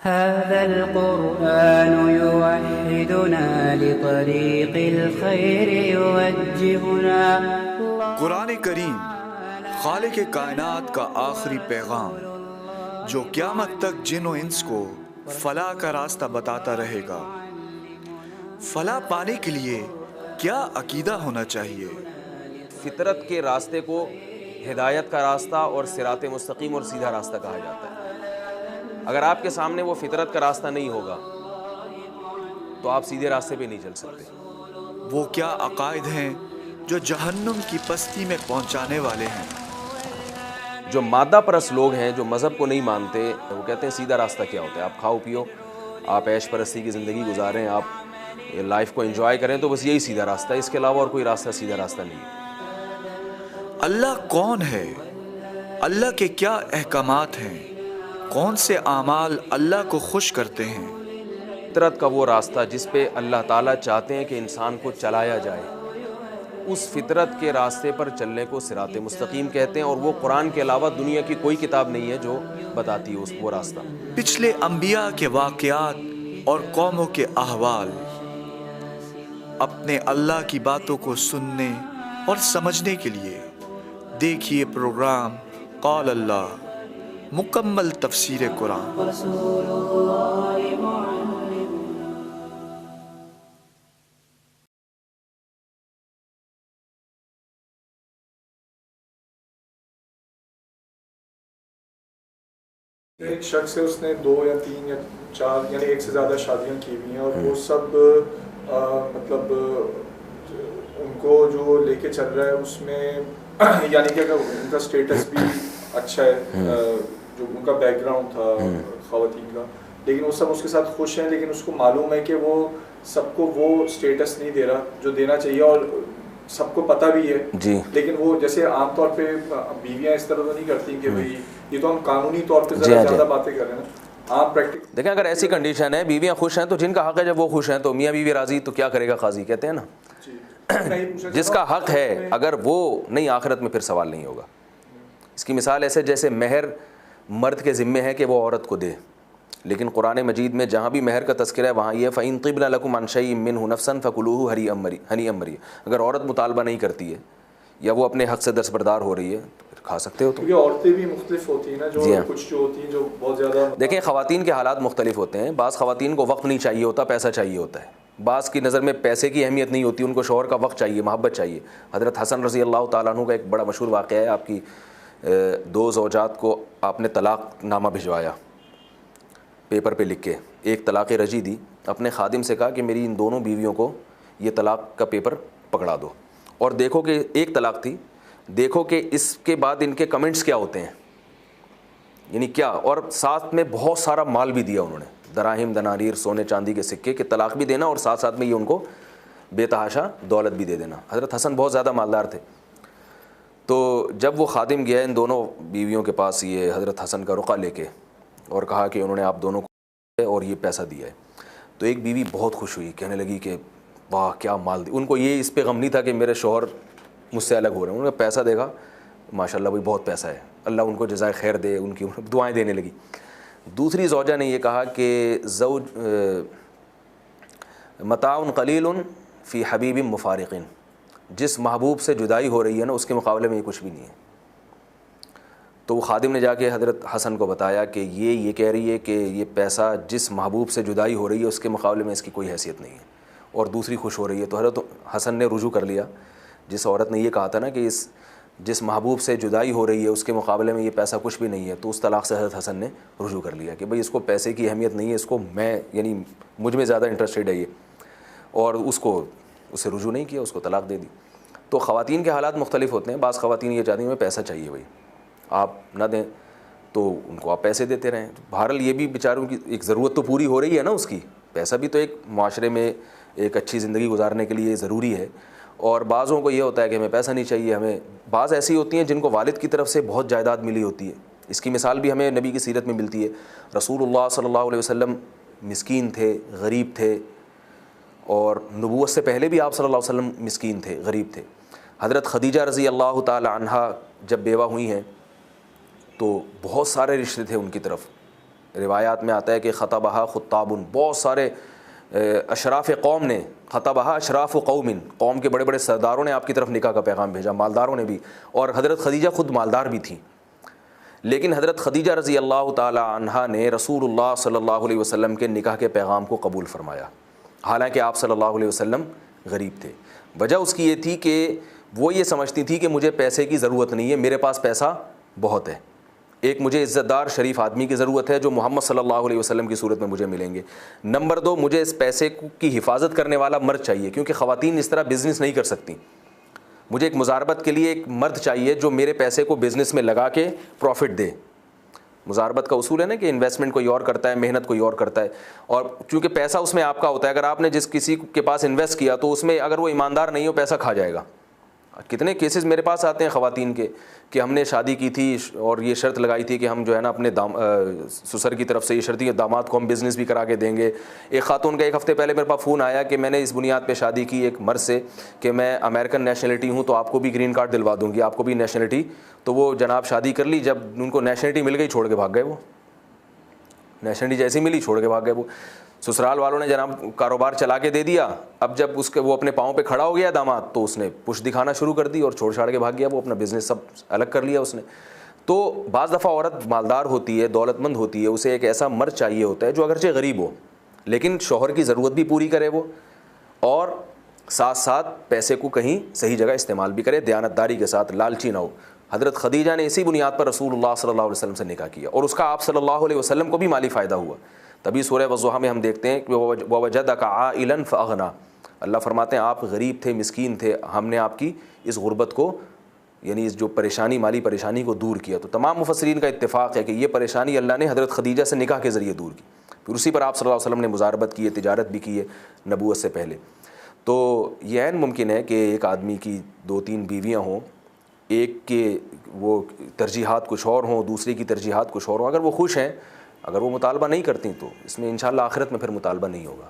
हाज़ल क़ुरआन युवहिदुना लितरीक़िल ख़ैर युवज्जिहुना। कुरान करीम खालिक कायनात का आखिरी पैगाम जो क़यामत तक जिन और इंस को फलाह का रास्ता बताता रहेगा। फलाह पाने के लिए क्या अकीदा होना चाहिए? फितरत के रास्ते को हिदायत का रास्ता और सिरात मुस्तकीम और सीधा रास्ता कहा जाता है। अगर आपके सामने वो फितरत का रास्ता नहीं होगा तो आप सीधे रास्ते पे नहीं चल सकते। वो क्या अकायद हैं जो जहन्नुम की पस्ती में पहुंचाने वाले हैं? जो मादा परस्त लोग हैं, जो मज़हब को नहीं मानते, वो कहते हैं सीधा रास्ता क्या होता है। आप खाओ पियो, आप ऐश परस्ती की ज़िंदगी गुजारें, आप लाइफ को एंजॉय करें, तो बस यही सीधा रास्ता है। इसके अलावा और कोई रास्ता सीधा रास्ता नहीं है। अल्लाह कौन है? अल्लाह के क्या अहकामात हैं? कौन से आमाल अल्लाह को खुश करते हैं? फितरत का वो रास्ता जिस पे अल्लाह ताला चाहते हैं कि इंसान को चलाया जाए, उस फितरत के रास्ते पर चलने को सिरात मुस्तकीम कहते हैं। और वो कुरान के अलावा दुनिया की कोई किताब नहीं है जो बताती है वो रास्ता। पिछले अंबिया के वाक़यात और कौमों के अहवाल अपने अल्लाह की बातों को सुनने और समझने के लिए देखिए प्रोग्राम क़ाल अल्लाह, मुकम्मल तफसीर कुरान। एक शख्स है, उसने 2 या 3 या 4 यानी एक से ज़्यादा शादियां की हुई हैं और वो सब मतलब उनको जो लेके चल रहा है उसमें यानी कि अगर उनका स्टेटस भी अच्छा है, जो उनका बैकग्राउंड था ख़वातीन का, लेकिन वो सब उसके साथ खुश हैं, लेकिन उसको मालूम है कि वो सबको वो स्टेटस नहीं दे रहा जो देना चाहिए और सबको पता भी है जी। लेकिन वो जैसे आमतौर पे बीवियां इस तरह तो नहीं करती कि भाई ये तो हम कानूनी तौर पे ज़्यादा बातें कर रहे हैं ना। आप प्रैक्टिस देखें, अगर ऐसी कंडीशन है, बीवियां खुश हैं तो जिनका हक है, जब वो खुश हैं तो मियाँ बीवी राजी, तो क्या करेगा काजी, कहते हैं ना। जिसका हक है, अगर वो नहीं, आखिरत में फिर सवाल नहीं होगा। इसकी मिसाल ऐसे जैसे महर मर्द के ज़िम्मे है कि वो औरत को दे, लेकिन कुरान मजीद में जहाँ भी महर का तज़किरा है वहाँ ये फ़इन तिब्न लकुम अन शैइन मिन्हु नफ्सन फ़कुलूहु हनीअम मरिया। अगर औरत मुतालबा नहीं करती है या वो अपने हक़ से दस्तबरदार हो रही है तो फिर खा सकते हो। तो औरतें भी मुख्तलिफ होती हैं ना, जो कुछ जो होती हैं जो बहुत ज़्यादा, देखें, ख़वातीन के हालात मुख्तलिफ होते हैं। बाज़ ख़वातीन को वक्त नहीं चाहिए होता, पैसा चाहिए होता है। बाज़ की नज़र में पैसे की अहमियत नहीं होती, उनको शौहर का वक्त चाहिए, मोहब्बत चाहिए। हज़रत हसन रज़ी अल्लाह तआला अन्हु का एक बड़ा मशहूर वाक़या है। आपकी 2 ज़ौजात को आपने तलाक़ नामा भिजवाया पेपर पे लिख के, एक तलाक़ रजी दी, अपने खादिम से कहा कि मेरी इन दोनों बीवियों को ये तलाक़ का पेपर पकड़ा दो और देखो कि एक तलाक़ थी, देखो कि इसके बाद इनके कमेंट्स क्या होते हैं, यानी क्या। और साथ में बहुत सारा माल भी दिया उन्होंने, दराहिम दनारीर, सोने चांदी के सिक्के, के तलाक़ भी देना और साथ साथ में ये उनको बेतहाशा दौलत भी दे देना। हज़रत हसन बहुत ज़्यादा मालदार थे। तो जब वो खादिम गया इन दोनों बीवियों के पास, ये हज़रत हसन का रुक़ा लेके, और कहा कि उन्होंने आप दोनों को और ये पैसा दिया है, तो एक बीवी बहुत खुश हुई, कहने लगी कि वाह क्या माल दी। उनको ये इस पे गम नहीं था कि मेरे शौहर मुझसे अलग हो रहे हैं। उन्होंने पैसा देखा, माशाल्लाह भाई बहुत पैसा है, अल्लाह उनको जज़ाए खैर दे, उनकी दुआएं देने लगी। दूसरी ज़ौजा ने ये कहा कि ज़ौज मताउन क़लीलुन फ़ी हबीबिन मुफ़ारिक़िन, जिस महबूब से जुदाई हो रही है ना, उसके मुकाबले में ये कुछ भी नहीं है। तो वो खादिम ने जाके हज़रत हसन को बताया कि ये कह रही है कि ये पैसा जिस महबूब से जुदाई हो रही है उसके मुकाबले में इसकी कोई हैसियत नहीं है, और दूसरी खुश हो रही है। तो हज़रत हसन ने रुजू कर लिया, जिस औरत ने ये कहा था ना कि जिस महबूब से जुदाई हो रही है उसके मुकाबले में ये पैसा कुछ भी नहीं है, तो उस तलाक़ से हज़रत हसन ने रुजू कर लिया कि भाई इसको पैसे की अहमियत नहीं है, इसको मैं यानी मुझ में ज़्यादा इंटरेस्टेड है ये, और उससे रुजू नहीं किया, उसको तलाक़ दे दी। तो ख़वातीन के हालात मुख्तलिफ होते हैं। बाज़ ख़वातीन ये चाहती हैं हमें पैसा चाहिए, भाई आप ना दें तो उनको आप पैसे देते रहें। बहरहाल ये भी बेचारों की एक ज़रूरत तो पूरी हो रही है ना उसकी, पैसा भी तो एक माशरे में एक अच्छी ज़िंदगी गुजारने के लिए ज़रूरी है। और बाज़ों को ये होता है कि हमें पैसा नहीं चाहिए। हमें बाज़ ऐसी होती हैं जिनको वालिद की तरफ से बहुत जायदाद मिली होती है। इसकी मिसाल भी हमें नबी की सीरत में मिलती है। रसूलुल्लाह सल्लल्लाहु अलैहि वसल्लम मिस्कीन थे, गरीब थे, और नबूवत से पहले भी आप सल्लल्लाहु अलैहि वसल्लम मिस्कीन थे, गरीब थे। हज़रत खदीजा रज़ी अल्लाह ताला अन्हा जब बेवा हुई हैं तो बहुत सारे रिश्ते थे उनकी तरफ, रिवायात में आता है कि ख़तबहा खुत्ताबुन, बहुत सारे अशराफ़ कौम ने, ख़तबहा अशराफ़ कौमिन, कौम के बड़े बड़े सरदारों ने आपकी तरफ निकाह का पैगाम भेजा, मालदारों ने भी, और हज़रत खदीजा ख़ुद मालदार भी थी। लेकिन हज़रत खदीजा रज़ी अल्लाह ताला अन्हा ने रसूलुल्लाह सल्लल्लाहु अलैहि वसल्लम के निकाह के पैगाम को कबूल फरमाया, हालांकि आप सल्लल्लाहु अलैहि वसल्लम गरीब थे। वजह उसकी ये थी कि वो ये समझती थी कि मुझे पैसे की ज़रूरत नहीं है, मेरे पास पैसा बहुत है। एक, मुझे इज़्ज़तदार शरीफ आदमी की ज़रूरत है जो मोहम्मद सल्लल्लाहु अलैहि वसल्लम की सूरत में मुझे मिलेंगे। नंबर 2, मुझे इस पैसे की हिफाजत करने वाला मर्द चाहिए, क्योंकि ख़वातीन इस तरह बिज़नेस नहीं कर सकती। मुझे एक मुजारबत के लिए एक मर्द चाहिए जो मेरे पैसे को बिज़नेस में लगा के प्रॉफिट दे। मुजारबत का उसूल है ना कि इन्वेस्टमेंट कोई और करता है, मेहनत कोई और करता है, और चूँकि पैसा उसमें आपका होता है, अगर आपने जिस किसी के पास इन्वेस्ट किया तो उसमें अगर वो ईमानदार नहीं हो, पैसा खा जाएगा। कितने केसेस मेरे पास आते हैं ख़वातीन के कि हमने शादी की थी और ये शर्त लगाई थी कि हम जो है ना अपने ससुर की तरफ से ये शर्त थी कि दामाद को हम बिज़नेस भी करा के देंगे। एक खातून का 1 हफ़्ते पहले मेरे पास फ़ोन आया कि मैंने इस बुनियाद पे शादी की एक मर्द से कि मैं अमेरिकन नेशनलिटी हूँ तो आपको भी ग्रीन कार्ड दिलवा दूँगी, आपको भी नेशनलिटी। तो वो जनाब शादी कर ली, जब उनको नेशनलिटी मिल गई छोड़ के भाग गए। वो नेशनलिटी जैसी मिली छोड़ के भाग गए। वो ससुराल वालों ने जनाब कारोबार चला के दे दिया। अब जब वो अपने पाँव पे खड़ा हो गया दामाद, तो उसने पुश दिखाना शुरू कर दी और छोड़ छाड़ के भाग गया। वो अपना बिज़नेस सब अलग कर लिया उसने। तो बाज़ दफ़ा औरत मालदार होती है, दौलतमंद होती है, उसे एक ऐसा मर्द चाहिए होता है जो अगरचे गरीब हो लेकिन शौहर की ज़रूरत भी पूरी करे वो, और साथ साथ पैसे को कहीं सही जगह इस्तेमाल भी करे, दयानतदारी के साथ, लालची ना हो। हज़रत खदीजा ने इसी बुनियाद पर रसूलुल्लाह सल्लल्लाहु अलैहि वसल्लम से निकाह किया और उसका आप सल्लल्लाहु अलैहि वसल्लम को भी माली फ़ायदा हुआ। तभी सूरह वज़ुहा में हम देखते हैं कि ववजदका आइलन फ़अग़ना, अल्लाह फरमाते हैं आप गरीब थे, मिस्कीन थे, हमने आपकी इस गुर्बत को, यानी इस जो परेशानी, माली परेशानी को दूर किया। तो तमाम मुफस्सिरीन का इत्तिफ़ाक़ है कि ये परेशानी अल्लाह ने हज़रत खदीजा से निकाह के ज़रिए दूर की। फिर उसी पर आप सल्लल्लाहु अलैहि वसल्लम ने मुज़ारबत की है, तिजारत भी की है नबूवत से पहले। तो यह ऐन मुमकिन है कि एक आदमी की 2-3 बीवियाँ हों, एक के वो तरजीहात कुछ और हों, दूसरे की तरजीहात कुछ और हों। अगर वो खुश हैं, अगर वो मुतालबा नहीं करती तो इसमें इंशाअल्लाह आखिरत में फिर मुतालबा नहीं होगा।